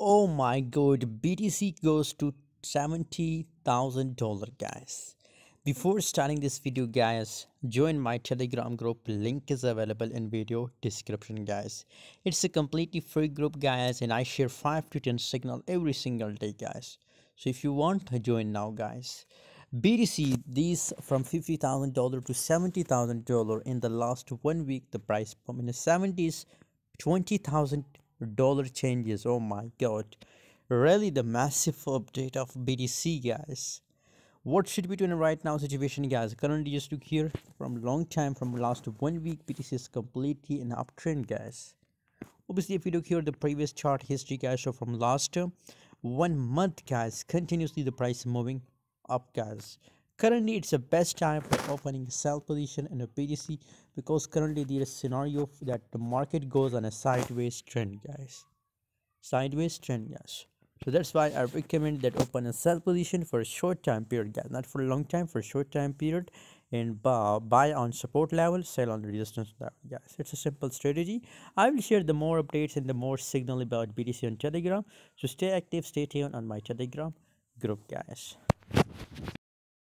Oh my god, BTC goes to $70,000, guys. Before starting this video, guys, join my Telegram group. Link is available in video description, guys. It's a completely free group, guys, and I share 5 to 10 signal every single day, guys. So if you want to join now, guys. BTC these from $50,000 to $70,000 in the last 1 week. The price from in the 70s, $20,000 changes. Oh my god, really the massive update of BTC, guys. What should we doing right now situation, guys? Currently just look here from long time, from last 1 week, BTC is completely in uptrend, guys. Obviously if you look here the previous chart history, guys, so from last 1 month, guys, continuously the price moving up, guys. Currently it's the best time for opening sell position in a BTC because currently there is a scenario that the market goes on a sideways trend, guys. Sideways trend, guys. So that's why I recommend that open a sell position for a short time period, guys, not for a long time, for a short time period, and buy on support level, sell on resistance level, guys. It's a simple strategy. I will share the more updates and the more signal about BTC on Telegram. So stay active, stay tuned on my Telegram group, guys.